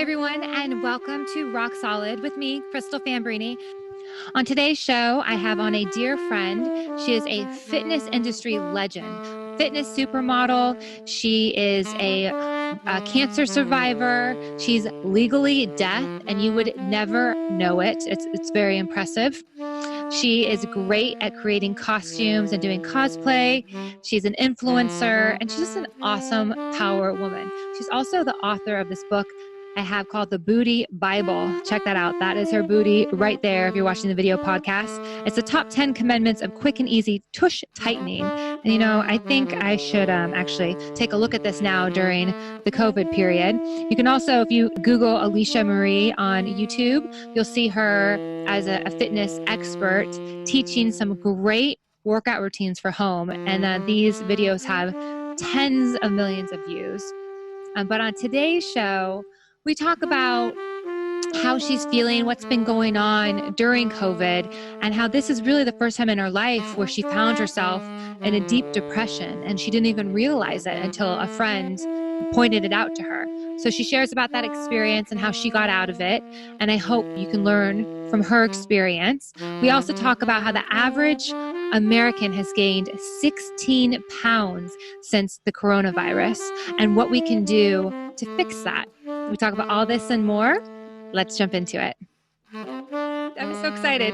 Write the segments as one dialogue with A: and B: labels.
A: everyone, and welcome to Rock Solid with me, Crystal Fambrini. On today's show, I have on a dear friend. She is a fitness industry legend, fitness supermodel. She is a cancer survivor. She's legally deaf, and you would never know it. It's very impressive. She is great at creating costumes and doing cosplay. She's an influencer, and she's just an awesome power woman. She's also the author of this book I have called The Booty Bible. Check that out. That is her booty right there if you're watching the video podcast. It's the top 10 commandments of quick and easy tush tightening. And you know, I think I should actually take a look at this now during the COVID period. You can also, if you Google Alicia Marie on YouTube, you'll see her as a fitness expert teaching some great workout routines for home. And these videos have tens of millions of views. But on today's show, we talk about how she's feeling, what's been going on during COVID, and how this is really the first time in her life where she found herself in a deep depression, and she didn't even realize it until a friend pointed it out to her. So she shares about that experience and how she got out of it, and I hope you can learn from her experience. We also talk about how the average American has gained 16 pounds since the coronavirus and what we can do to fix that. We talk about all this and more. Let's jump into it. I'm so excited.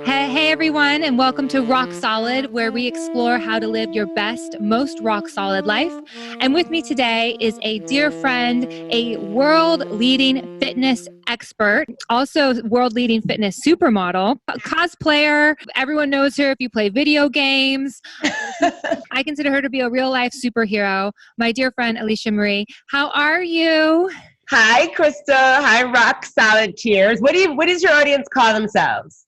A: Hey everyone, and welcome to Rock Solid, where we explore how to live your best, most rock solid life. And with me today is a dear friend, a world-leading fitness expert, also world-leading fitness supermodel, a cosplayer. Everyone knows her if you play video games. I consider her to be a real-life superhero. My dear friend, Alicia Marie. How are you?
B: Hi, Crystal. Hi, Rock Solid Cheers. What does your audience call themselves?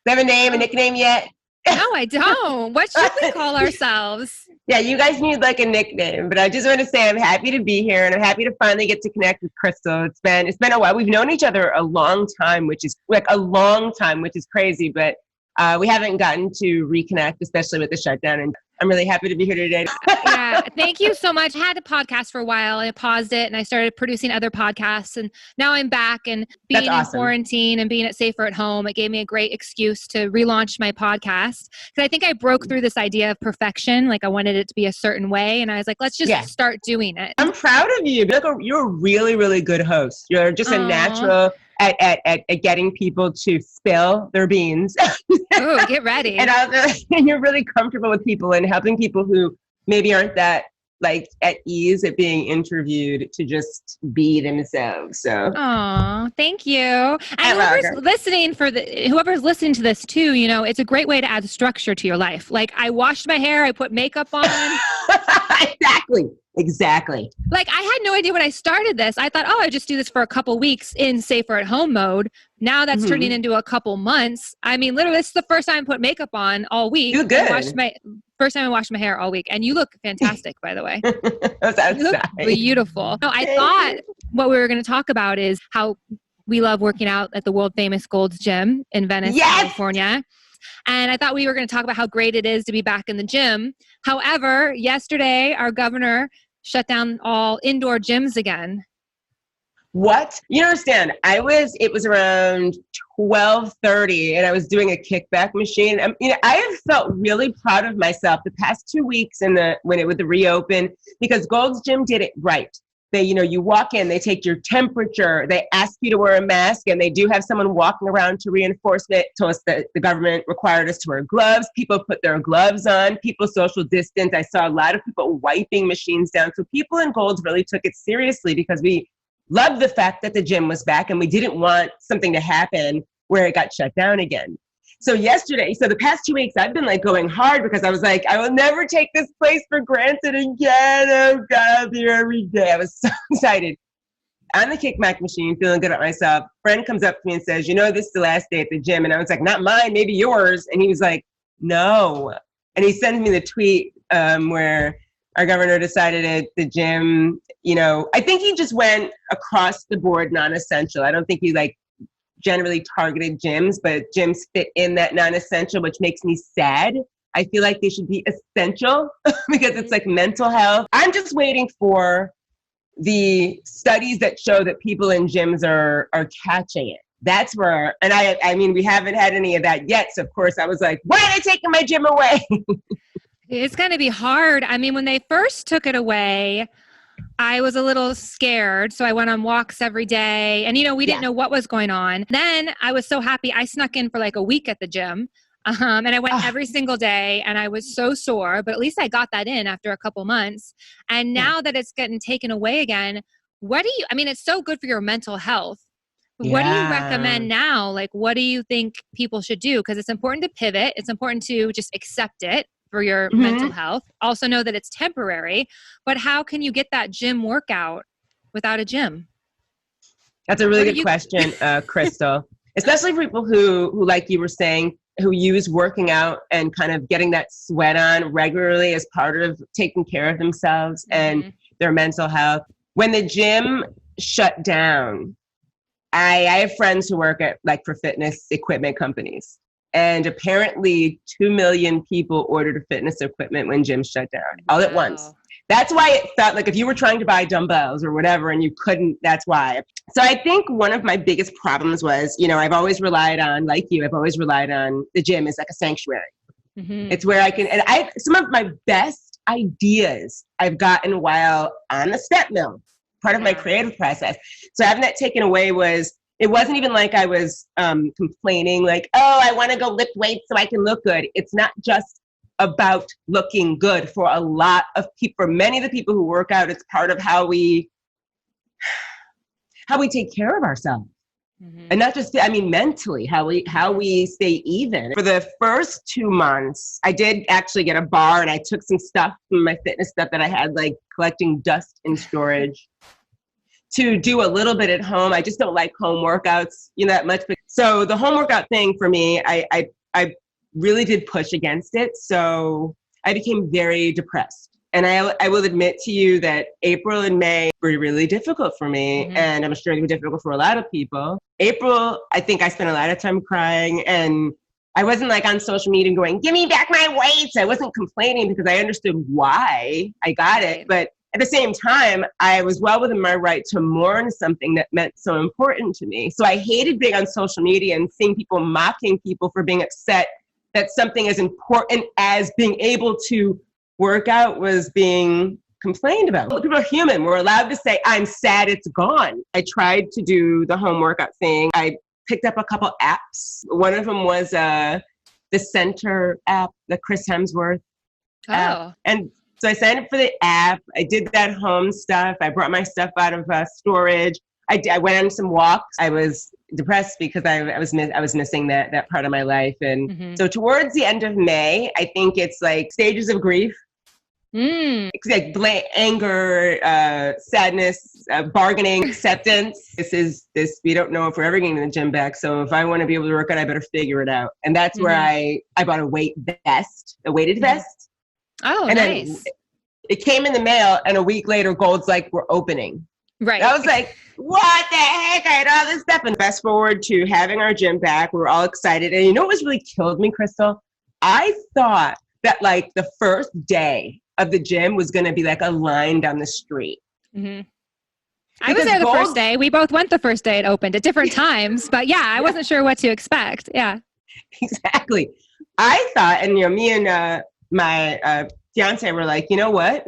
B: Do they have a name, a nickname yet?
A: No, I don't. What should we call ourselves?
B: Yeah, you guys need like a nickname, but I just want to say I'm happy to be here, and I'm happy to finally get to connect with Crystal. It's been a while. We've known each other a long time, which is crazy, but we haven't gotten to reconnect, especially with the shutdown, and I'm really happy to be here today.
A: Yeah, thank you so much. I had a podcast for a while and I paused it and I started producing other podcasts, and now I'm back, and being in quarantine and being safer at home, it gave me a great excuse to relaunch my podcast, because I think I broke through this idea of perfection. Like I wanted it to be a certain way, and I was like, let's just start doing it.
B: I'm proud of you. You're a really, really good host. You're just a natural at getting people to spill their beans.
A: Ooh, get ready.
B: And you're really comfortable with people and helping people who maybe aren't that like at ease at being interviewed to just be themselves. So,
A: thank you. And whoever's listening to this too, you know, it's a great way to add structure to your life. Like I washed my hair, I put makeup on.
B: Exactly.
A: Like I had no idea when I started this. I thought, I just do this for a couple weeks in safer at home mode. Now that's turning into a couple months. I mean, literally, this is the first time I put makeup on all week.
B: You good.
A: First time I washed my hair all week. And you look fantastic, by the way.
B: You
A: look beautiful. No, I thought what we were going to talk about is how we love working out at the world famous Gold's Gym in Venice, California. And I thought we were going to talk about how great it is to be back in the gym. However, yesterday, our governor shut down all indoor gyms again.
B: What? You understand, it was around 12:30 and I was doing a kickback machine. I have felt really proud of myself the past 2 weeks when it would reopen, because Gold's Gym did it right. They, you walk in, they take your temperature, they ask you to wear a mask, and they do have someone walking around to reinforce it. Told us that the government required us to wear gloves. People put their gloves on, people social distance. I saw a lot of people wiping machines down. So people in Gold's really took it seriously, because we loved the fact that the gym was back and we didn't want something to happen where it got shut down again. So the past 2 weeks, I've been like going hard, because I was like, I will never take this place for granted again. Oh God, I'll be here every day. I was so excited. On the kickback machine, feeling good about myself. Friend comes up to me and says, this is the last day at the gym. And I was like, not mine, maybe yours. And he was like, no. And he sends me the tweet where our governor decided at the gym, I think he just went across the board non-essential. I don't think he generally targeted gyms, but gyms fit in that non-essential, which makes me sad. I feel like they should be essential because it's like mental health. I'm just waiting for the studies that show that people in gyms are catching it. That's where, and I mean, we haven't had any of that yet. So of course I was like, why are they taking my gym away?
A: It's going to be hard. I mean, when they first took it away, I was a little scared. So I went on walks every day and, we didn't know what was going on. Then I was so happy. I snuck in for like a week at the gym. And I went every single day and I was so sore, but at least I got that in after a couple months. And now that it's getting taken away again, it's so good for your mental health. What do you recommend now? Like, what do you think people should do? Because it's important to pivot. It's important to just accept it for your mental health. Also know that it's temporary, but how can you get that gym workout without a gym?
B: That's a really good question, Crystal. Especially for people who, like you were saying, who use working out and kind of getting that sweat on regularly as part of taking care of themselves and their mental health. When the gym shut down, I have friends who work at for fitness equipment companies. And apparently 2 million people ordered fitness equipment when gyms shut down all at once. That's why it felt like if you were trying to buy dumbbells or whatever and you couldn't, that's why. So I think one of my biggest problems was, I've always relied on, like you, I've always relied on the gym as like a sanctuary. It's where I can, and some of my best ideas I've gotten while on the step mill, part of my creative process. So having that taken away it wasn't even like I was complaining like, oh, I want to go lift weights so I can look good. It's not just about looking good for a lot of people. For many of the people who work out, it's part of how we take care of ourselves. And not just, mentally, how we stay even. For the first 2 months, I did actually get a bar and I took some stuff from my fitness stuff that I had like collecting dust in storage to do a little bit at home. I just don't like home workouts, that much. So the home workout thing for me, I really did push against it. So I became very depressed. And I will admit to you that April and May were really difficult for me. And I'm sure they were difficult for a lot of people. April, I think I spent a lot of time crying, and I wasn't like on social media going, give me back my weights. I wasn't complaining because I understood why I got it. But at the same time, I was well within my right to mourn something that meant so important to me. So I hated being on social media and seeing people mocking people for being upset that something as important as being able to work out was being complained about. People are human. We're allowed to say, I'm sad it's gone. I tried to do the home workout thing. I picked up a couple apps. One of them was the Center app, the Chris Hemsworth app. And so I signed up for the app. I did that home stuff. I brought my stuff out of storage. I went on some walks. I was depressed because I was missing that part of my life. And so towards the end of May, I think it's like stages of grief. It's like anger, sadness, bargaining, acceptance. We don't know if we're ever getting the gym back. So if I want to be able to work out, I better figure it out. And that's where I bought a weighted vest.
A: Oh,
B: and
A: nice.
B: It came in the mail, and a week later, Gold's like, we're opening.
A: Right.
B: I was like, what the heck? I had all this stuff. And fast forward to having our gym back. We were all excited. And you know what was really killed me, Crystal? I thought that like the first day of the gym was going to be like a line down the street.
A: I was there the first day. We both went the first day it opened at different times. But yeah, I wasn't sure what to expect. Yeah.
B: Exactly. I thought, and me and my fiance were like, you know what?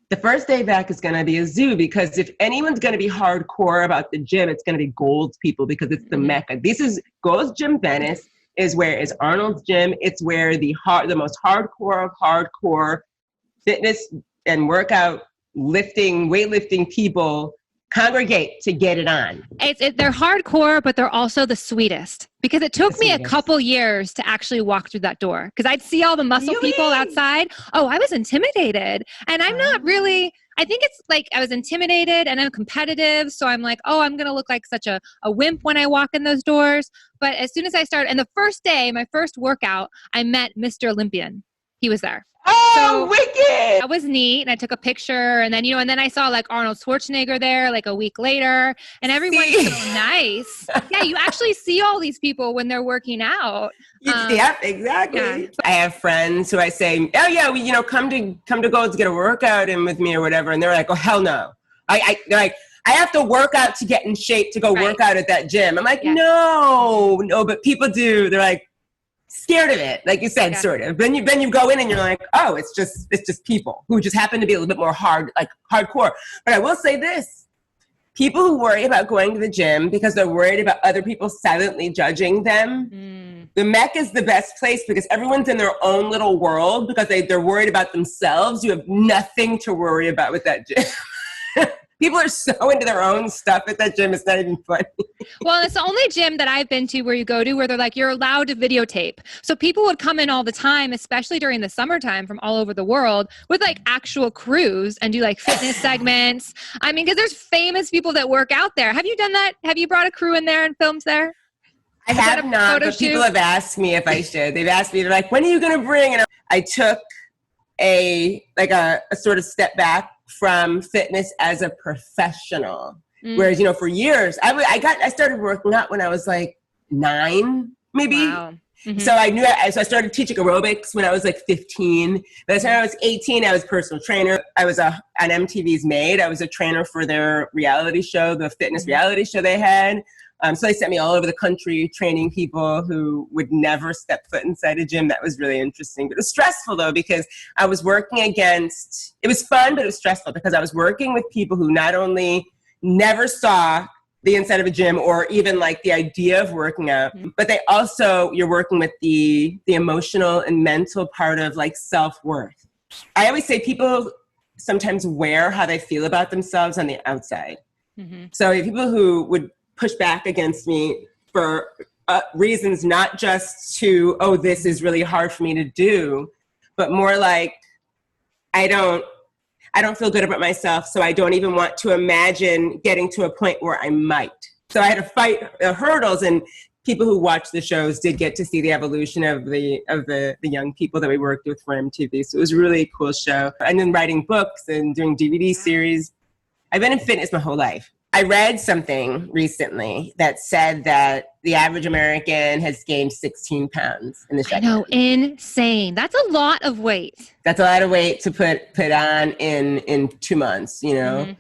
B: The first day back is going to be a zoo, because if anyone's going to be hardcore about the gym, it's going to be Gold's people, because it's the mecca. This is Gold's Gym Venice is Arnold's gym. It's where the most hardcore of hardcore fitness and workout weightlifting people congregate to get it on.
A: They're hardcore, but they're also the sweetest, because it took me a couple years to actually walk through that door, because I'd see all the muscle people outside. Oh, I was intimidated, and I'm not really, I think it's like I was intimidated and I'm competitive. So I'm like, oh, I'm going to look like such a wimp when I walk in those doors. But as soon as I started, and the first day, my first workout, I met Mr. Olympian. He was there.
B: Oh, wicked.
A: That was neat. And I took a picture, and then, and then I saw like Arnold Schwarzenegger there like a week later, and everyone's so nice. Yeah. You actually see all these people when they're working out.
B: Yep, exactly. Yeah. I have friends who I say, oh yeah, come to go to get a workout in with me or whatever. And they're like, oh, hell no. They're like, I have to work out to get in shape to go work out at that gym. I'm like, no, but people do. They're like scared of it. Like you said, sort of. Then you go in and you're like, oh, it's just people who just happen to be a little bit more hardcore. But I will say this, people who worry about going to the gym because they're worried about other people silently judging them. The Mech is the best place because everyone's in their own little world because they're worried about themselves. You have nothing to worry about with that gym. People are so into their own stuff at that gym. It's not even funny.
A: Well, it's the only gym that I've been to where you go to where they're like, you're allowed to videotape. So people would come in all the time, especially during the summertime from all over the world with like actual crews and do like fitness segments. I mean, because there's famous people that work out there. Have you done that? Have you brought a crew in there and filmed there?
B: I have not, but people have asked me if I should. They've asked me, they're like, when are you going to bring? And I took a sort of step back from fitness as a professional. Whereas, for years, I started working out when I was like 9, maybe. Wow. Mm-hmm. So I started teaching aerobics when I was like 15. By the time I was 18, I was a personal trainer. I was on MTV's Made. I was a trainer for their reality show, the fitness reality show they had. So they sent me all over the country training people who would never step foot inside a gym. That was really interesting. But it was stressful, though, because I was working against – it was fun, but it was stressful because I was working with people who not only never saw the inside of a gym or even like the idea of working out, but they also – you're working with the emotional and mental part of like self-worth. I always say people sometimes wear how they feel about themselves on the outside. Mm-hmm. So people who would – push back against me for reasons not just to, oh, this is really hard for me to do, but more like I don't feel good about myself, so I don't even want to imagine getting to a point where I might. So I had to fight hurdles, and people who watch the shows did get to see the evolution of the young people that we worked with for MTV. So it was a really cool show. And then writing books and doing DVD series. I've been in fitness my whole life. I read something recently that said that the average American has gained 16 pounds in the shutdown.
A: I know, insane. That's a lot of weight.
B: That's a lot of weight to put on in 2 months, Mm-hmm.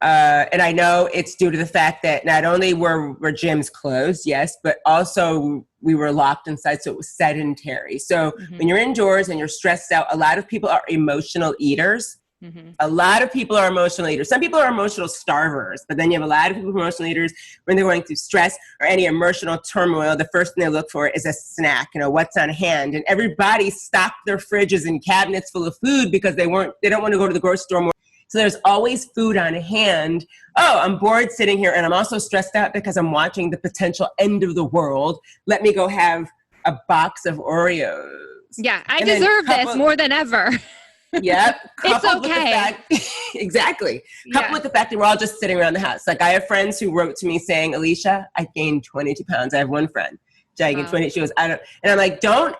B: And I know it's due to the fact that not only were gyms closed, yes, but also we were locked inside, so it was sedentary. So when you're indoors and you're stressed out, a lot of people are emotional eaters. Mm-hmm. A lot of people are emotional eaters. Some people are emotional starvers, but then you have a lot of people who are emotional eaters when they're going through stress or any emotional turmoil. The first thing they look for is a snack, what's on hand. And everybody stocked their fridges and cabinets full of food because they don't want to go to the grocery store more. So there's always food on hand. Oh, I'm bored sitting here and I'm also stressed out because I'm watching the potential end of the world. Let me go have a box of Oreos.
A: Yeah, I deserve this more than ever.
B: Yep.
A: It's okay.
B: Exactly. Coupled with the fact that we're all just sitting around the house. Like I have friends who wrote to me saying, Alicia, I gained 22 pounds. I have one friend. I gained 20. She goes, and I'm like, don't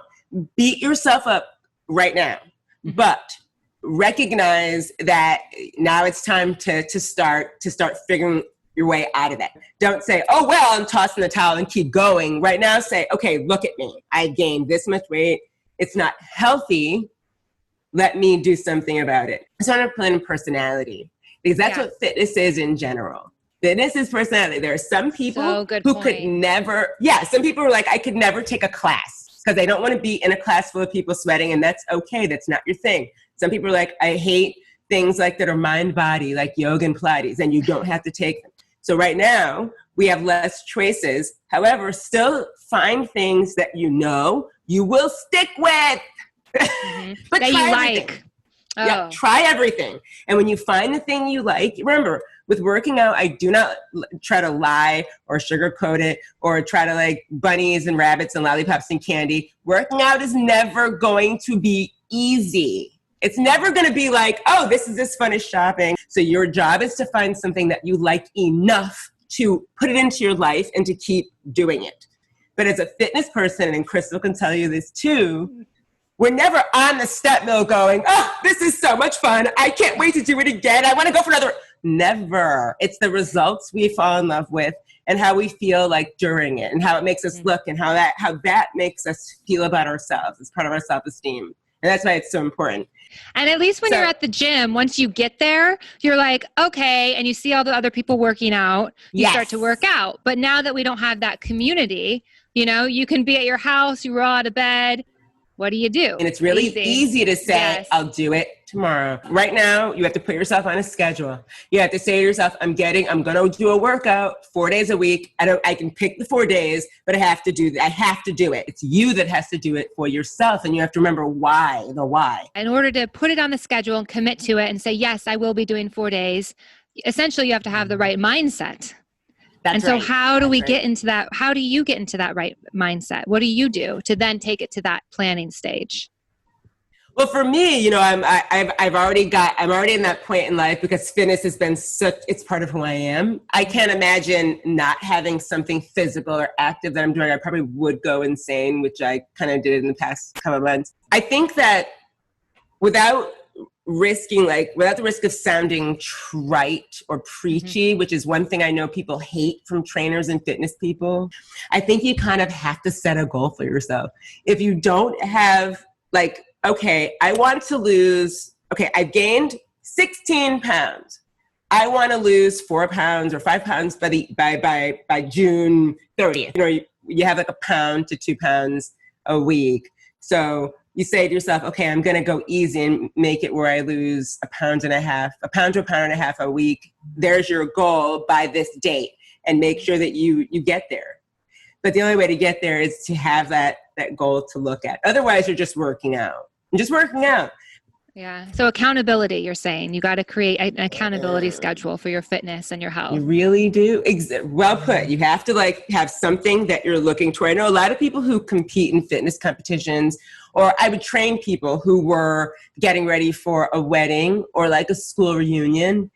B: beat yourself up right now, but recognize that now it's time to start figuring your way out of that. Don't say, oh, well, I'm tossing the towel and keep going. Right now, say, okay, look at me. I gained this much weight. It's not healthy. Let me do something about it. It's not a plan of personality because that's what fitness is in general. Fitness is personality. There are some people who could never, some people are like, I could never take a class because they don't want to be in a class full of people sweating, and that's okay. That's not your thing. Some people are like, I hate things like that are mind-body, like yoga and Pilates, and you don't have to take them. So right now, we have less choices. However, still find things that you will stick with. But
A: that you like.
B: Oh. Yeah, try everything. And when you find the thing you like, remember, with working out, I do not try to lie or sugarcoat it or try to like bunnies and rabbits and lollipops and candy. Working out is never going to be easy. It's never going to be like, oh, this is as fun as shopping. So your job is to find something that you like enough to put it into your life and to keep doing it. But as a fitness person, and Crystal can tell you this too, We're never on the step mill going, oh, this is so much fun. I can't wait to do it again. I want to go for another. Never. It's the results we fall in love with and how we feel like during it and how it makes us look and how that makes us feel about ourselves. It's part of our self-esteem. And that's why it's so important.
A: And at least when you're at the gym, once you get there, you're like, okay, and you see all the other people working out, you start to work out. But now that we don't have that community, you know, you can be at your house, you roll out of bed. What do you do?
B: And it's really easy to say, I'll do it tomorrow. Right now, you have to put yourself on a schedule. You have to say to yourself, I'm going to do a workout 4 days a week. I can pick the 4 days, but I have to do it. It's you that has to do it for yourself. And you have to remember the why.
A: In order to put it on the schedule and commit to it and say, yes, I will be doing 4 days. Essentially, you have to have the right mindset. So how do we get into that? How do you get into that right mindset? What do you do to then take it to that planning stage?
B: Well, for me, you know, I'm already in that point in life because fitness has been it's part of who I am. I can't imagine not having something physical or active that I'm doing. I probably would go insane, which I kind of did in the past couple of months. I think that without the risk of sounding trite or preachy, which is one thing I know people hate from trainers and fitness people, I think you kind of have to set a goal for yourself. If you don't have okay, I want to lose, I've gained 16 pounds. I want to lose 4 pounds or 5 pounds by June 30th. You know, you have like 1 pound to 2 pounds a week. So you say to yourself, okay, I'm going to go easy and make it where I lose 1.5 pounds, 1 pound to 1.5 pounds a week. There's your goal by this date, and make sure that you get there. But the only way to get there is to have that goal to look at. Otherwise, you're just working out. Yeah.
A: So accountability, you're saying. You got to create an accountability schedule for your fitness and your health.
B: You really do. Well put. You have to have something that you're looking toward. I know a lot of people who compete in fitness competitions, or I would train people who were getting ready for a wedding or like a school reunion.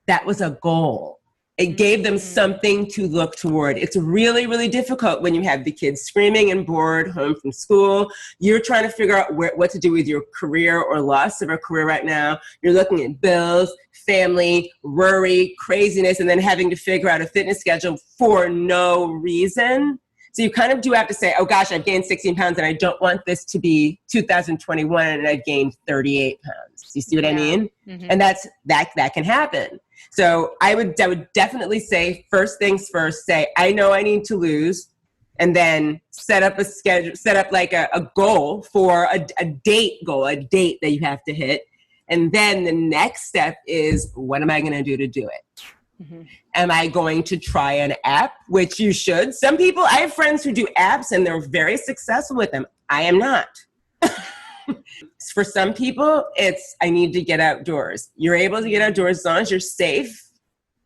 B: That was a goal. It gave them something to look toward. It's really, really difficult when you have the kids screaming and bored home from school. You're trying to figure out what to do with your career or loss of a career right now. You're looking at bills, family, worry, craziness, and then having to figure out a fitness schedule for no reason. So you kind of do have to say, oh gosh, I've gained 16 pounds and I don't want this to be 2021 and I've gained 38 pounds. You see what I mean? Mm-hmm. And that can happen. So I would definitely say, first things first, say, I know I need to lose, and then set up a schedule, set up like a goal for a date that you have to hit. And then the next step is, what am I going to do to do it? Mm-hmm. Am I going to try an app? Which you should. Some people, I have friends who do apps and they're very successful with them. I am not. For some people, it's, I need to get outdoors. You're able to get outdoors as long as you're safe.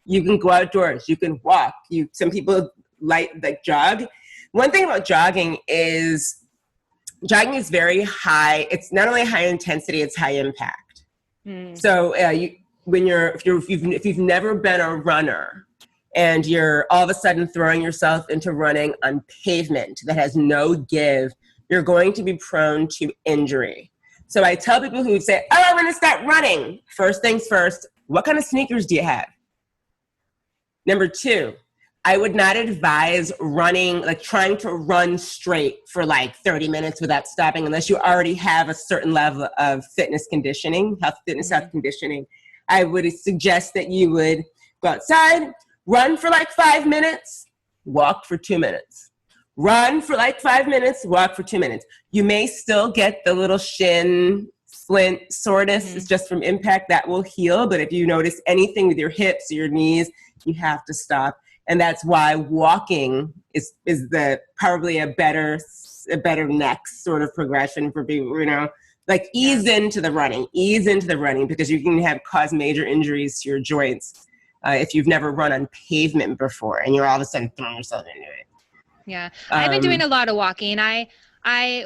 B: You can go outdoors. You can walk. Some people like jog. One thing about jogging is very high. It's not only high intensity, it's high impact. Mm. So if you've never been a runner and you're all of a sudden throwing yourself into running on pavement that has no give, you're going to be prone to injury. So I tell people who say, oh, I'm going to start running. First things first, what kind of sneakers do you have? Number 2, I would not advise running, trying to run straight for 30 minutes without stopping unless you already have a certain level of fitness conditioning, health conditioning. I would suggest that you would go outside, run for 5 minutes, walk for 2 minutes. Run for 5 minutes, walk for 2 minutes. You may still get the little shin splint soreness. It's just from impact. That will heal. But if you notice anything with your hips or your knees, you have to stop. And that's why walking is probably a better next sort of progression for people, ease into the running because you can cause major injuries to your joints if you've never run on pavement before and you're all of a sudden throwing yourself into it.
A: Yeah. I've been doing a lot of walking. I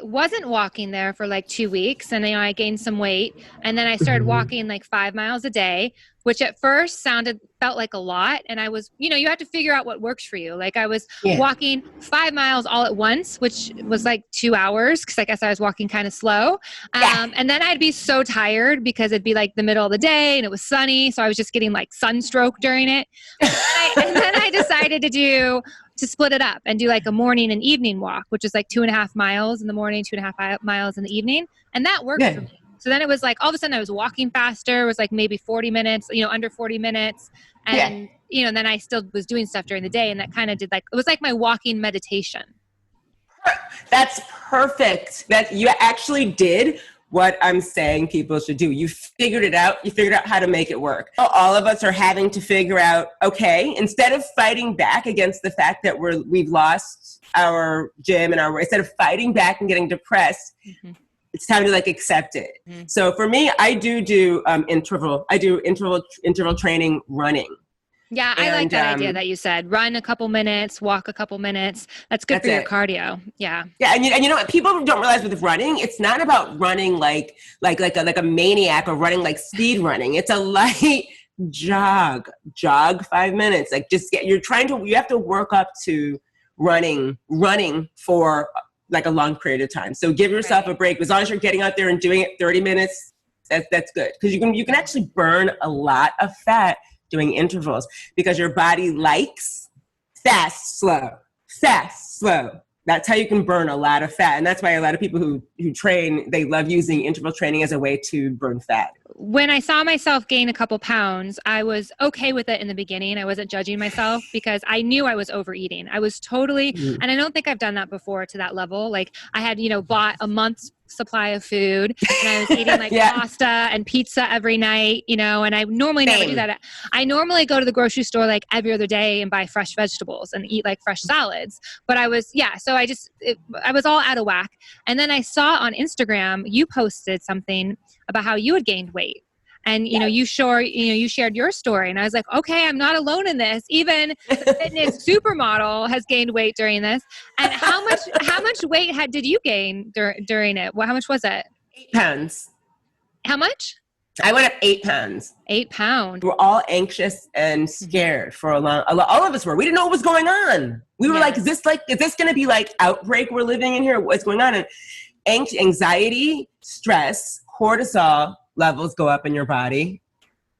A: wasn't walking there for 2 weeks and I gained some weight, and then I started walking 5 miles a day, which at first felt like a lot. And I was, you have to figure out what works for you. Like I was walking 5 miles all at once, which was like 2 hours, because I guess I was walking kind of slow. And then I'd be so tired because it'd be like the middle of the day and it was sunny. So I was just getting like sunstroke during it. And then I decided to split it up and do like a morning and evening walk, which is like 2.5 miles in the morning, 2.5 miles in the evening. And that worked for me. So then it was like, all of a sudden I was walking faster. It was like maybe 40 minutes, under 40 minutes. And, then I still was doing stuff during the day. And that kind of it was like my walking meditation.
B: That's perfect. That you actually did what I'm saying people should do. You figured it out. You figured out how to make it work. All of us are having to figure out, okay, instead of fighting back against the fact that we've lost our gym and instead of fighting back and getting depressed, it's time to accept it. So for me, I do interval. I do interval training running.
A: Yeah, I like that idea that you said. Run a couple minutes, walk a couple minutes. That's good for your cardio. Yeah. Yeah,
B: and you know what? People don't realize with running, it's not about running like a maniac or running like speed running. It's a light jog 5 minutes. You have to work up to running for like a long period of time. So give yourself a break. As long as you're getting out there and doing it 30 minutes, that's good. Because you can actually burn a lot of fat doing intervals because your body likes fast, slow. That's how you can burn a lot of fat. And that's why a lot of people who train, they love using interval training as a way to burn fat.
A: When I saw myself gain a couple pounds, I was okay with it in the beginning. I wasn't judging myself because I knew I was overeating. I was totally, and I don't think I've done that before to that level. Like I had, bought a month's supply of food and I was eating pasta and pizza every night, and I normally never do that. I normally go to the grocery store like every other day and buy fresh vegetables and eat like fresh salads. But I was, so I was all out of whack. And then I saw on Instagram, you posted something about how you had gained weight. And, you shared your story. And I was like, okay, I'm not alone in this. Even the fitness supermodel has gained weight during this. And how much weight did you gain during it? Well, how much was it?
B: 8 pounds.
A: How much?
B: I went up 8 pounds.
A: 8 pounds.
B: We were all anxious and scared for all of us were. We didn't know what was going on. We were like, is this going to be like outbreak we're living in here? What's going on? And anxiety, stress, cortisol levels go up in your body.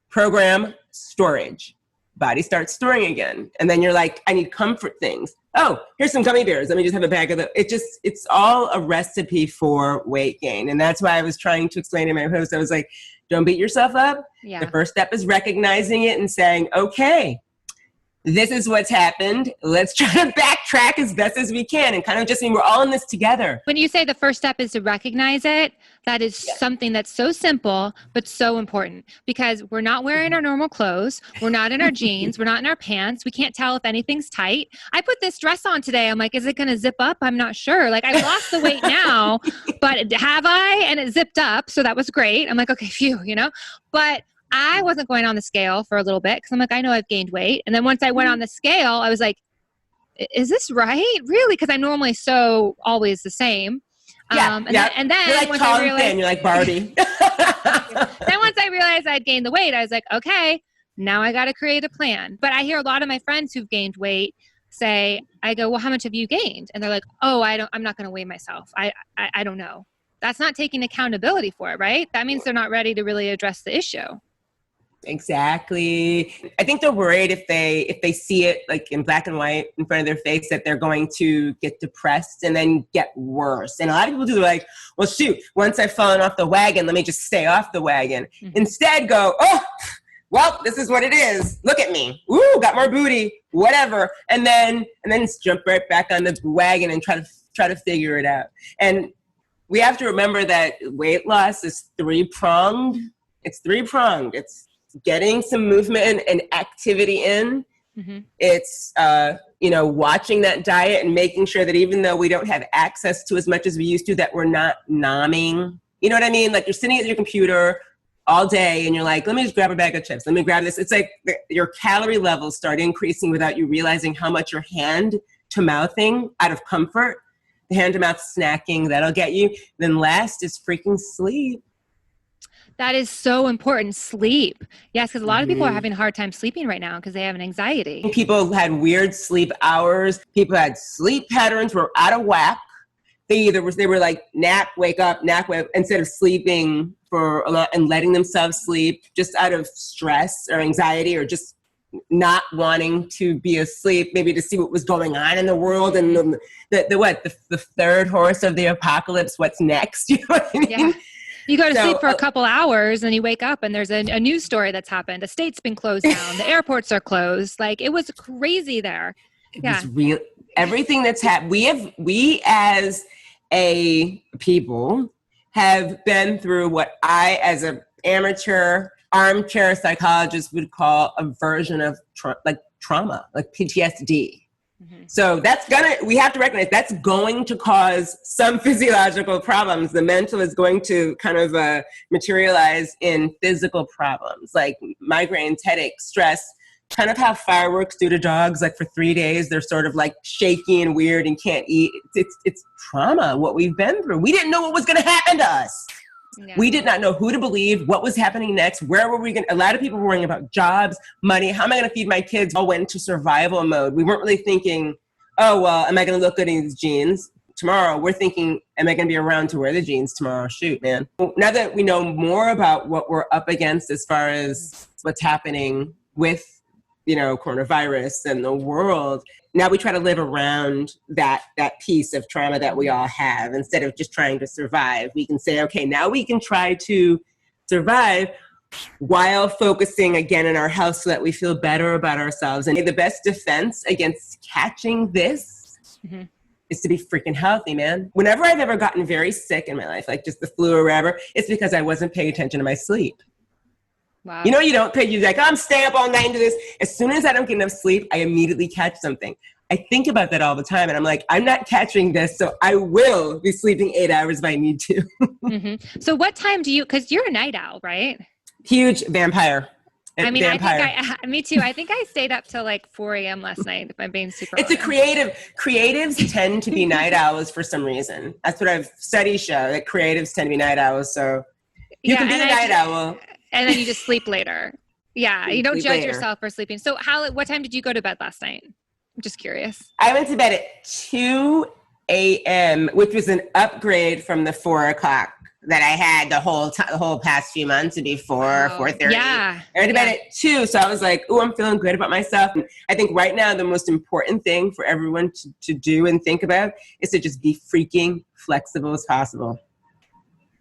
B: Program storage. Body starts storing again. And then you're like, I need comfort things. Oh, here's some gummy bears. Let me just have a bag of it's all a recipe for weight gain. And that's why I was trying to explain in my post. I was like, don't beat yourself up. Yeah. The first step is recognizing it and saying, okay, this is what's happened. Let's try to backtrack as best as we can and kind of just mean we're all in this together.
A: When you say the first step is to recognize it, that is something that's so simple, but so important because we're not wearing our normal clothes. We're not in our jeans. We're not in our pants. We can't tell if anything's tight. I put this dress on today. I'm like, is it going to zip up? I'm not sure. Like I've lost the weight now, but have I? And it zipped up. So that was great. I'm like, okay, phew, but I wasn't going on the scale for a little bit because I'm like, I know I've gained weight. And then once I went on the scale, I was like, is this right? Really? Because I'm normally so always the same. And then
B: you're like
A: once
B: tall
A: I realized,
B: and thin, you're like Barbie.
A: Then once I realized I'd gained the weight, I was like, okay, now I got to create a plan. But I hear a lot of my friends who've gained weight say, I go, well, how much have you gained? And they're like, oh, I'm not going to weigh myself. I don't know. That's not taking accountability for it, right? That means they're not ready to really address the issue.
B: Exactly. I think they're worried if they see it like in black and white in front of their face that they're going to get depressed and then get worse. And a lot of people do, they're like, well, shoot, once I've fallen off the wagon, let me just stay off the wagon. Mm-hmm. Instead go, oh, well, this is what it is. Look at me. Ooh, got more booty, whatever. And then jump right back on the wagon and try to figure it out. And we have to remember that weight loss is 3-pronged. It's 3-pronged. It's getting some movement and activity in. Mm-hmm. It's, watching that diet and making sure that even though we don't have access to as much as we used to, that we're not nomming. You know what I mean? Like you're sitting at your computer all day and you're like, let me just grab a bag of chips. Let me grab this. It's like your calorie levels start increasing without you realizing how much your hand to mouthing out of comfort, the hand to mouth snacking, that'll get you. Then last is freaking sleep.
A: That is so important. Sleep. Yes, because a lot of people are having a hard time sleeping right now because they have an anxiety.
B: People had weird sleep hours. People had sleep patterns were out of whack. They were like nap, wake up, instead of sleeping for a lot and letting themselves sleep just out of stress or anxiety or just not wanting to be asleep, maybe to see what was going on in the world and the third horse of the apocalypse. What's next? You know what I mean?
A: Yeah. You go to sleep for a couple hours and you wake up and there's a news story that's happened. A state's been closed down. The airports are closed. Like it was crazy there.
B: It was real. Everything that's happened. We as a people have been through what I, as an amateur armchair psychologist, would call a version of trauma, like PTSD. Mm-hmm. So we have to recognize that's going to cause some physiological problems. The mental is going to kind of materialize in physical problems like migraines, headaches, stress, kind of how fireworks do to dogs. Like for 3 days, they're sort of like shaky and weird and can't eat. It's trauma, what we've been through. We didn't know what was going to happen to us. Yeah. We did not know who to believe, what was happening next, where were we going to, a lot of people were worrying about jobs, money, how am I going to feed my kids? All went into survival mode. We weren't really thinking, oh, well, am I going to look good in these jeans tomorrow? We're thinking, am I going to be around to wear the jeans tomorrow? Shoot, man. Now that we know more about what we're up against as far as what's happening with, coronavirus and the world, now we try to live around that piece of trauma that we all have. Instead of just trying to survive, we can say, okay, now we can try to survive while focusing again on our health so that we feel better about ourselves. And the best defense against catching this is to be freaking healthy, man. Whenever I've ever gotten very sick in my life, like just the flu or whatever, it's because I wasn't paying attention to my sleep. Wow. You don't pay, you're like, I'm staying up all night and do this. As soon as I don't get enough sleep, I immediately catch something. I think about that all the time. And I'm like, I'm not catching this. So I will be sleeping 8 hours if I need to. Mm-hmm.
A: So what time because you're a night owl, right?
B: Huge vampire.
A: I mean, vampire. Me too. I think I stayed up till like 4 a.m. last night, if I'm being super honest.
B: Creatives tend to be night owls for some reason. That's what studies show, that creatives tend to be night owls. So you can be a night owl.
A: And then you just sleep later. Yeah. You don't judge yourself for sleeping. So what time did you go to bed last night? I'm just curious.
B: I went to bed at 2 a.m., which was an upgrade from the 4 o'clock that I had the whole past few months to be 4:30.
A: Yeah.
B: I went to bed at 2. So I was like, oh, I'm feeling good about myself. And I think right now the most important thing for everyone to do and think about is to just be freaking flexible as possible.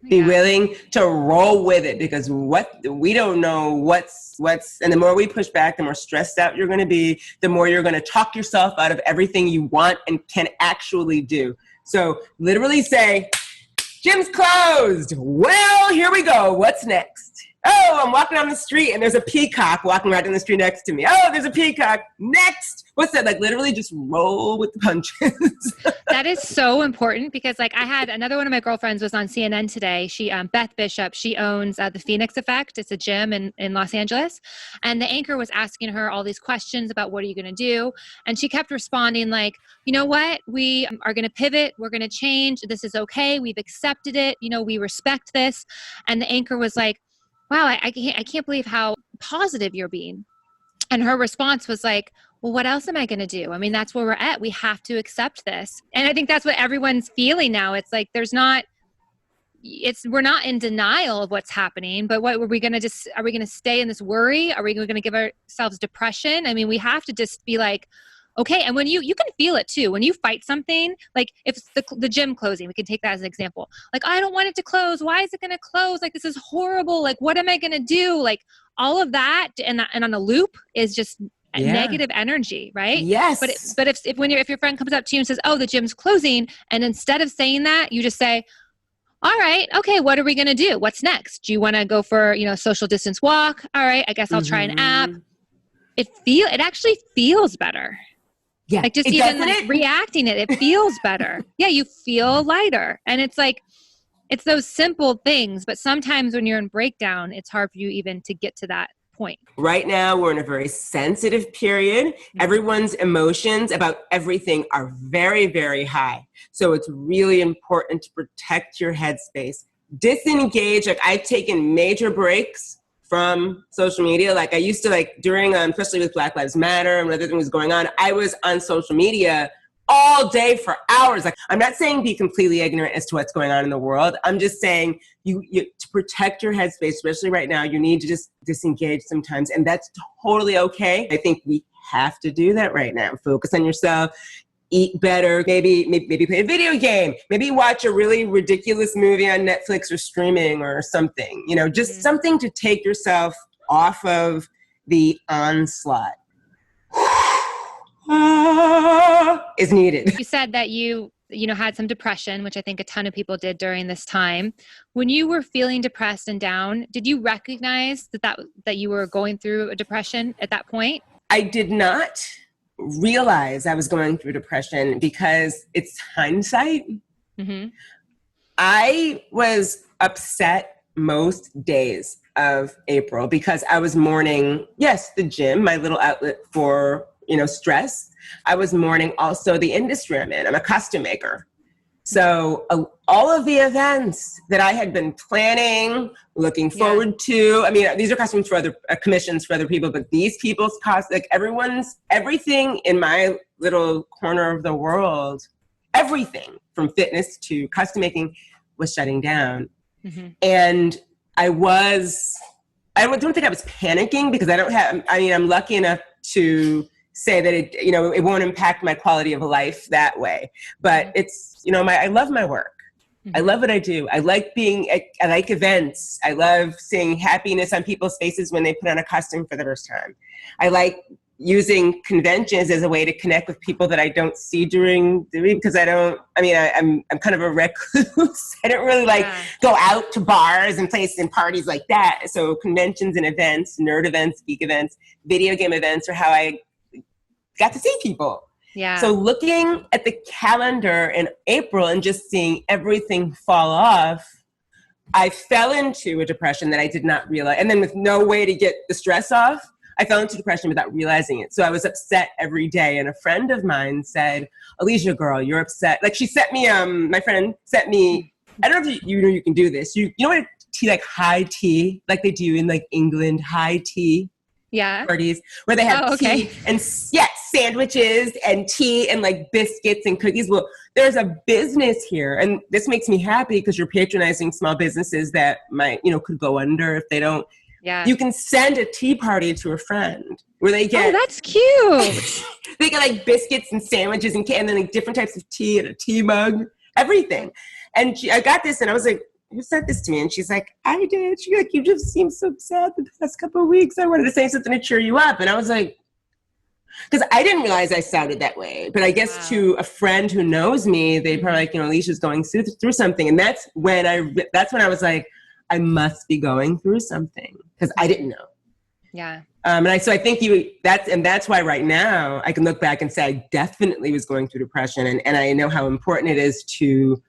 B: Be willing to roll with it, because we don't know what's, and the more we push back, the more stressed out you're going to be, the more you're going to talk yourself out of everything you want and can actually do. So literally say, gym's closed. Well, here we go. What's next? Oh, I'm walking down the street and there's a peacock walking right down the street next to me. Oh, there's a peacock. Next. What's that? Like literally just roll with the punches.
A: That is so important, because like I had another one of my girlfriends was on CNN today. She, Beth Bishop, she owns the Phoenix Effect. It's a gym in Los Angeles. And the anchor was asking her all these questions about what are you going to do? And she kept responding like, you know what? We are going to pivot. We're going to change. This is okay. We've accepted it. We respect this. And the anchor was like, wow, I can't believe how positive you're being. And her response was like, well, what else am I going to do? I mean, that's where we're at. We have to accept this. And I think that's what everyone's feeling now. It's like, we're not in denial of what's happening, but are we going to stay in this worry? Are we going to give ourselves depression? I mean, we have to just be like, okay. And when you can feel it too, when you fight something, like if it's the gym closing, we can take that as an example. Like, I don't want it to close. Why is it going to close? Like, this is horrible. Like, what am I going to do? Like all of that. And on a loop is just negative energy, right?
B: Yes.
A: But if your friend comes up to you and says, oh, the gym's closing. And instead of saying that, you just say, all right, okay, what are we going to do? What's next? Do you want to go for, social distance walk? All right, I guess I'll try an app. It actually feels better.
B: Yeah.
A: Like just even like reacting it feels better. Yeah. You feel lighter. And it's like, it's those simple things, but sometimes when you're in breakdown, it's hard for you even to get to that point.
B: Right now, we're in a very sensitive period. Mm-hmm. Everyone's emotions about everything are very, very high. So it's really important to protect your headspace. disengage. Like I've taken major breaks from social media. Like I used to, like during, especially with Black Lives Matter and other things was going on, I was on social media all day for hours. Like I'm not saying be completely ignorant as to what's going on in the world. I'm just saying you to protect your headspace, especially right now, you need to just disengage sometimes. And that's totally okay. I think we have to do that right now. Focus on yourself, eat better, maybe play a video game, maybe watch a really ridiculous movie on Netflix or streaming or something, you know, just something to take yourself off of the onslaught. Is needed.
A: You said that you had some depression, which I think a ton of people did during this time. When you were feeling depressed and down, did you recognize that you were going through a depression at that point?
B: I did not realize I was going through depression because it's hindsight. Mm-hmm. I was upset most days of April because I was mourning, yes, the gym, my little outlet for, stress. I was mourning also the industry I'm in. I'm a costume maker. So all of the events that I had been planning, looking forward to, I mean, these are costumes for other commissions for other people, but these people's costumes, like everything in my little corner of the world, everything from fitness to costume making was shutting down. Mm-hmm. And I don't think I was panicking because I'm lucky enough to say that it won't impact my quality of life that way. But it's, I love my work. I love what I do. I like events. I love seeing happiness on people's faces when they put on a costume for the first time. I like using conventions as a way to connect with people that I don't see because I'm kind of a recluse. I don't really go out to bars and places and parties like that. So conventions and events, nerd events, geek events, video game events are how I got to see people. Yeah. So looking at the calendar in April and just seeing everything fall off, I fell into a depression that I did not realize. And then with no way to get the stress off, I fell into depression without realizing it. So I was upset every day. And a friend of mine said, Alicia, girl, you're upset. Like she sent me, my friend sent me, I don't know if you can do this. You know what tea, like high tea, like they do in like England, high tea. Yeah. Parties where they have tea and sandwiches and tea and like biscuits and cookies. Well, there's a business here, and this makes me happy because you're patronizing small businesses that might, could go under if they don't. Yeah. You can send a tea party to a friend where they get. Oh, that's cute. They get like biscuits and sandwiches and then like different types of tea and a tea mug, everything. And I got this, and I was like, who sent this to me? And she's like, I did. She's like, you just seem so sad the past couple of weeks. I wanted to say something to cheer you up. And I was like, because I didn't realize I sounded that way. But I guess to a friend who knows me, they probably like, Alicia's going through something. And that's when I was like, I must be going through something because I didn't know. Yeah. So I think that's why right now I can look back and say I definitely was going through depression. And I know how important it is to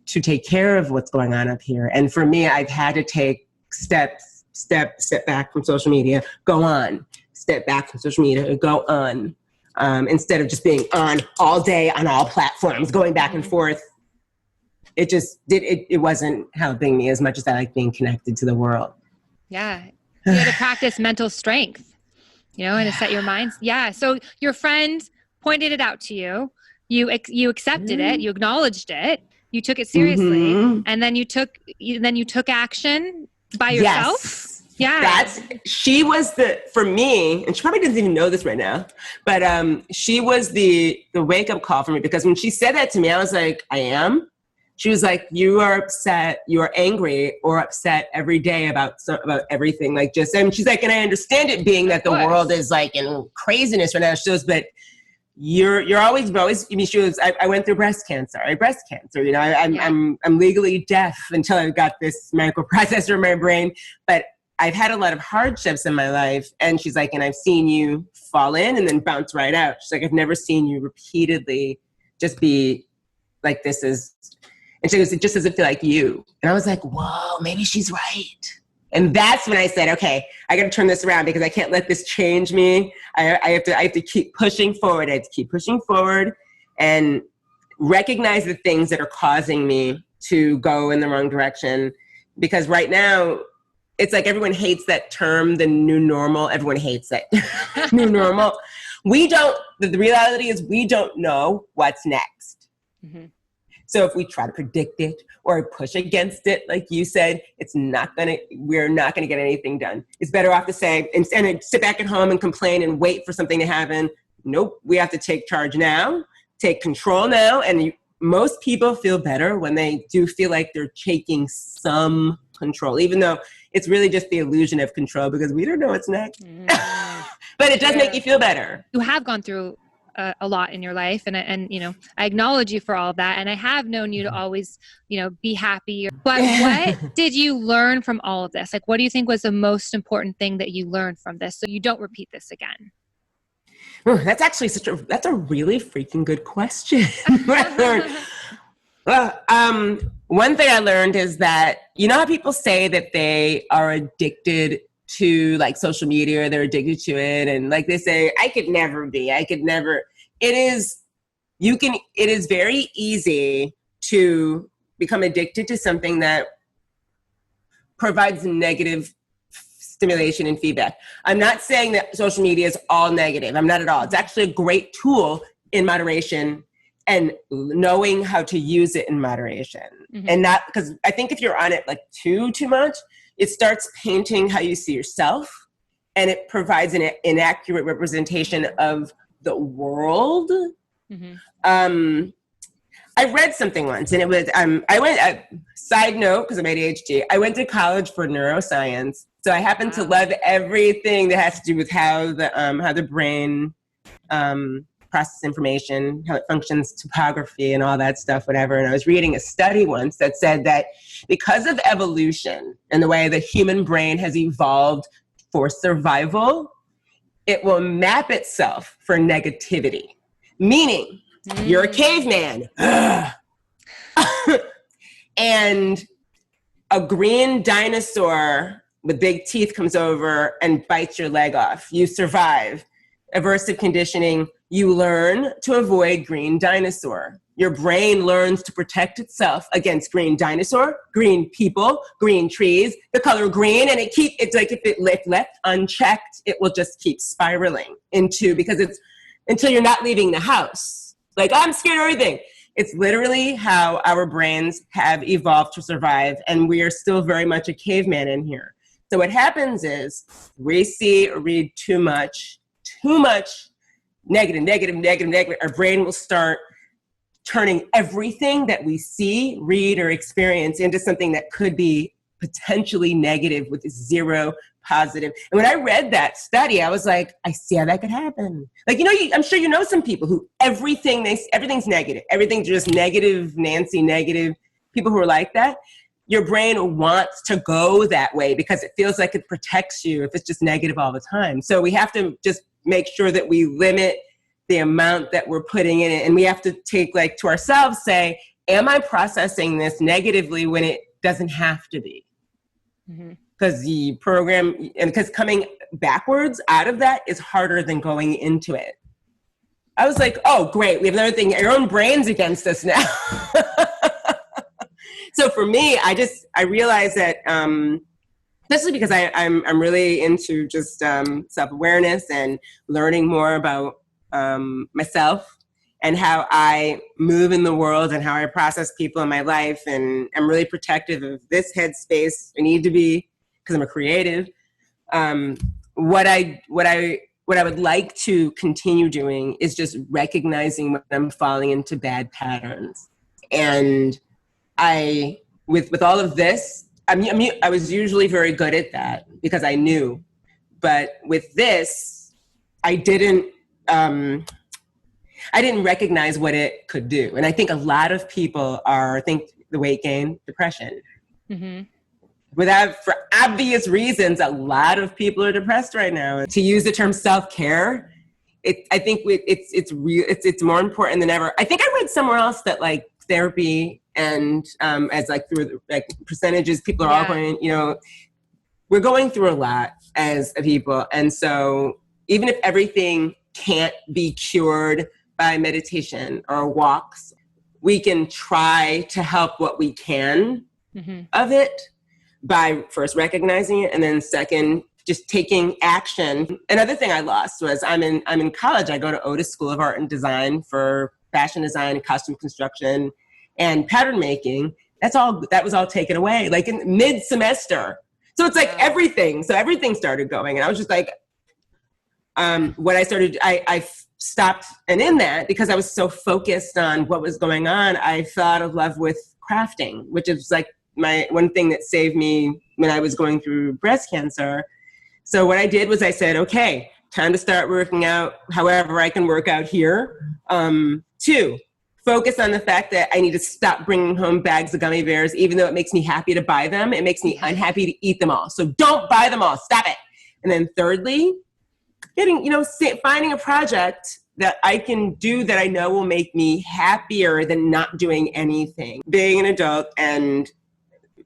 B: take care of what's going on up here. And for me, I've had to take step back from social media, go on, step back from social media, go on, instead of just being on all day on all platforms, going back and forth. It wasn't helping me as much as I like being connected to the world. Yeah. You had to practice mental strength, and to set your minds. Yeah. So your friend pointed it out to you. You accepted it. You acknowledged it. You took it seriously, and then you took action by yourself. Yes. Yeah. She was for me, and she probably doesn't even know this right now, but she was the wake up call for me, because when she said that to me, I was like, I am. She was like, you are upset, you are angry or upset every day about everything. Like and she's like, and I understand it being that the world is like in craziness right now. She goes, but you're always, I mean, she was, I went through breast cancer. I'm legally deaf until I got this medical processor in my brain, but I've had a lot of hardships in my life. And she's like, and I've seen you fall in and then bounce right out. She's like, I've never seen you repeatedly just be like, and she goes, it just doesn't feel like you. And I was like, whoa, maybe she's right. And that's when I said, okay, I got to turn this around because I can't let this change me. I have to keep pushing forward. I have to keep pushing forward and recognize the things that are causing me to go in the wrong direction because right now it's like everyone hates that term, the new normal. Everyone hates that new normal. The reality is we don't know what's next. Mm-hmm. So if we try to predict it or push against it, like you said, we're not gonna get anything done. It's better off to say, instead of sit back at home and complain and wait for something to happen. Nope, we have to take charge now, take control now. And most people feel better when they do feel like they're taking some control, even though it's really just the illusion of control because we don't know what's next. But it does make you feel better.
A: You have gone through a lot in your life, and I acknowledge you for all of that, and I have known you to always be happy. But what did you learn from all of this? Like, what do you think was the most important thing that you learned from this so you don't repeat this again?
B: That's actually that's a really freaking good question. One thing I learned is that, how people say that they are addicted to like social media, they're addicted to it. And like they say, it is very easy to become addicted to something that provides negative stimulation and feedback. I'm not saying that social media is all negative. I'm not at all. It's actually a great tool in moderation and knowing how to use it in moderation. Mm-hmm. And not, because I think if you're on it like too much, it starts painting how you see yourself, and it provides an inaccurate representation of the world. Mm-hmm. I read something once, and it was, side note, because I'm ADHD, I went to college for neuroscience. So I happen to love everything that has to do with how the brain processes information, how it functions, topography and all that stuff, whatever. And I was reading a study once that said that because of evolution and the way the human brain has evolved for survival, it will map itself for negativity. Meaning, you're a caveman. And a green dinosaur with big teeth comes over and bites your leg off. You survive. Aversive conditioning, you learn to avoid green dinosaur. Your brain learns to protect itself against green dinosaur, green people, green trees, the color green, and it's like if it left unchecked, it will just keep spiraling because it's until you're not leaving the house. Like, I'm scared of everything. It's literally how our brains have evolved to survive, and we are still very much a caveman in here. So what happens is we see or read too much negative. Our brain will start turning everything that we see, read, or experience into something that could be potentially negative with zero positive. And when I read that study, I was like, I see how that could happen. Like, I'm sure you know some people who everything's negative. Everything's just negative, Nancy, negative. People who are like that. Your brain wants to go that way because it feels like it protects you if it's just negative all the time. So we have to just make sure that we limit the amount that we're putting in it. And we have to take to ourselves, say, am I processing this negatively when it doesn't have to be? Because the program, and because coming backwards out of that is harder than going into it. I was like, oh, great. We have another thing. Your own brain's against us now. So for me, I realized that, especially because I'm really into just self-awareness and learning more about myself and how I move in the world and how I process people in my life. And I'm really protective of this headspace. I need to be, because I'm a creative. What I would like to continue doing is just recognizing when I'm falling into bad patterns. And with all of this, I was usually very good at that because I knew. But with this, I didn't recognize what it could do. And I think a lot of people the weight gain, depression. Mm-hmm. For obvious reasons, a lot of people are depressed right now. To use the term self-care, I think it's more important than ever. I think I read somewhere else that therapy and as through percentages, people are all going, we're going through a lot as a people. And so even if everything can't be cured by meditation or walks, we can try to help what we can of it. by first recognizing it, and then second, just taking action. Another thing I lost was I'm in college. I go to Otis School of Art and Design for fashion design, costume construction, and pattern making. That was all taken away, like in mid-semester. So it's like everything. So everything started going, and I was just like, when I started, I stopped, and in that, because I was so focused on what was going on, I fell out of love with crafting, which is like my one thing that saved me when I was going through breast cancer. So what I did was I said, okay, time to start working out however I can work out here. 2, focus on the fact that I need to stop bringing home bags of gummy bears, even though it makes me happy to buy them. It makes me unhappy to eat them all. So don't buy them all. Stop it. And then thirdly, finding a project that I can do that I know will make me happier than not doing anything. Being an adult and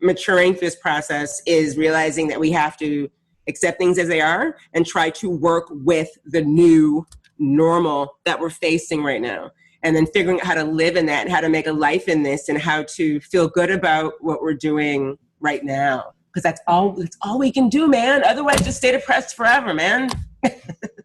B: maturing through this process is realizing that we have to accept things as they are and try to work with the new normal that we're facing right now. And then figuring out how to live in that and how to make a life in this and how to feel good about what we're doing right now. Because that's all we can do, man. Otherwise, just stay depressed forever, man.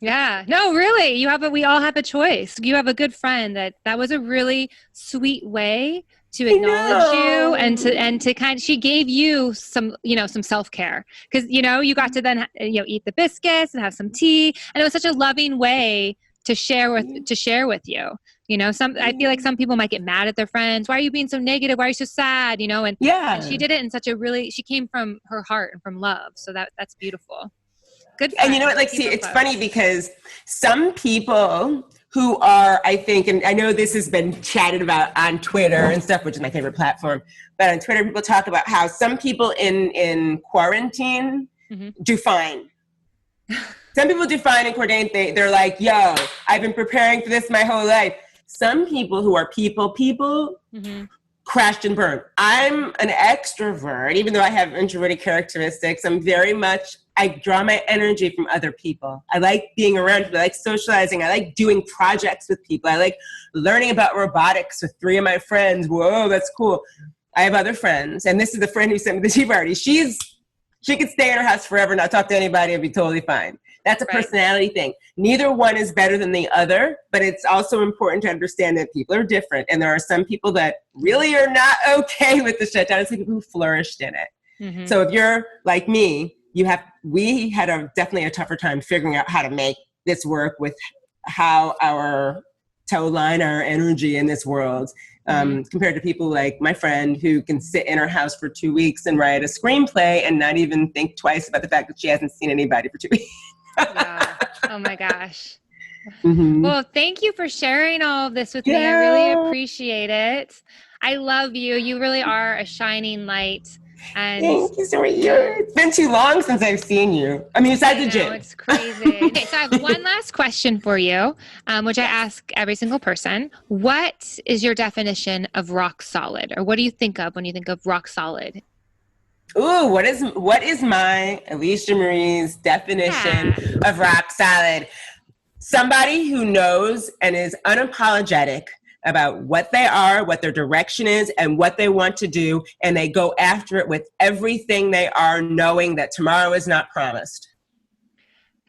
A: Yeah, no, really. We all have a choice. You have a good friend that was a really sweet way to acknowledge you and to kind of, she gave you some self-care, because, you got to then, eat the biscuits and have some tea. And it was such a loving way to share with you. I feel like some people might get mad at their friends. Why are you being so negative? Why are you so sad? And she did it in such she came from her heart and from love. So that's beautiful. Good friend.
B: And you know what, it's funny because some people who are, I think, and I know this has been chatted about on Twitter and stuff, which is my favorite platform, but on Twitter, people talk about how some people in quarantine do fine. Some people do fine in quarantine. They're like, yo, I've been preparing for this my whole life. Some people who are people crashed and burned. I'm an extrovert, even though I have introverted characteristics. I draw my energy from other people. I like being around people. I like socializing. I like doing projects with people. I like learning about robotics with 3 of my friends. Whoa, that's cool. I have other friends. And this is the friend who sent me the tea party. She could stay in her house forever, not talk to anybody, and be totally fine. That's a personality thing. Neither one is better than the other, but it's also important to understand that people are different. And there are some people that really are not okay with the shutdown. It's like people who flourished in it. Mm-hmm. So if you're like me, we had definitely a tougher time figuring out how to make this work with how to align our energy in this world. Compared to people like my friend who can sit in her house for 2 weeks and write a screenplay and not even think twice about the fact that she hasn't seen anybody for 2 weeks.
A: Wow. Oh my gosh. Well, thank you for sharing all of this with me. I really appreciate it. I love you. You really are a shining light. And
B: thank you so much. It's been too long since I've seen you. I mean, besides the gym.
A: It's crazy. Okay, so I have one last question for you, which I ask every single person. What is your definition of rock solid? Or what do you think of when you think of rock solid?
B: Ooh, what is my Alicia Marie's definition of rock solid? Somebody who knows and is unapologetic about what they are, what their direction is, and what they want to do, and they go after it with everything they are, knowing that tomorrow is not promised.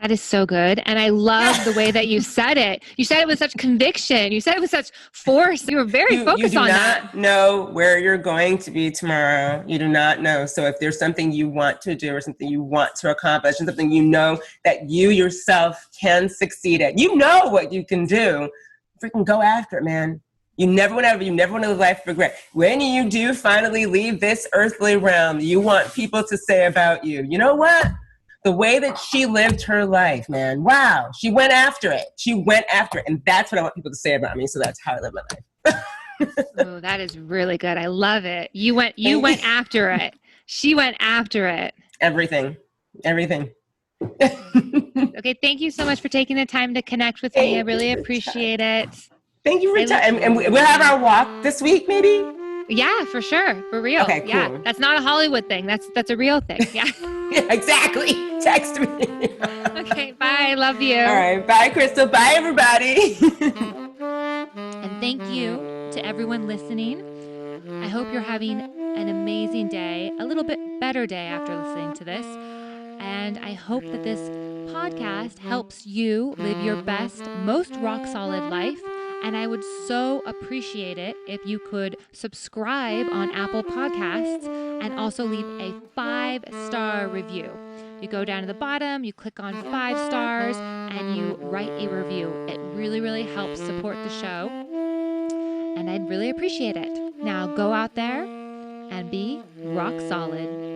A: That is so good. And I love the way that you said it. You said it with such conviction. You said it with such force. You were very focused on that.
B: You do not know where you're going to be tomorrow. You do not know. So if there's something you want to do or something you want to accomplish and something you know that you yourself can succeed at, you know what you can do, freaking go after it, man. You never want to live life of regret. When you do finally leave this earthly realm, you want people to say about you, you know what? The way that she lived her life, man. Wow. She went after it. And that's what I want people to say about me. So that's how I live my life.
A: Oh, that is really good. I love it. You went after it. She went after it.
B: Everything.
A: Okay. Thank you so much for taking the time to connect with me. I really appreciate it.
B: Thank you for time. And we'll have our walk this week, maybe?
A: Yeah, for sure. For real. Okay, cool. Yeah. That's not a Hollywood thing. That's a real thing. Yeah.
B: Yeah, exactly. Text me.
A: Okay. Bye. Love you.
B: All right. Bye, Crystal. Bye, everybody.
A: And thank you to everyone listening. I hope you're having an amazing day, a little bit better day after listening to this. And I hope that this podcast helps you live your best, most rock solid life. And I would so appreciate it if you could subscribe on Apple Podcasts and also leave a 5-star review. You go down to the bottom, you click on 5 stars, and you write a review. It really, really helps support the show, and I'd really appreciate it. Now go out there and be rock solid.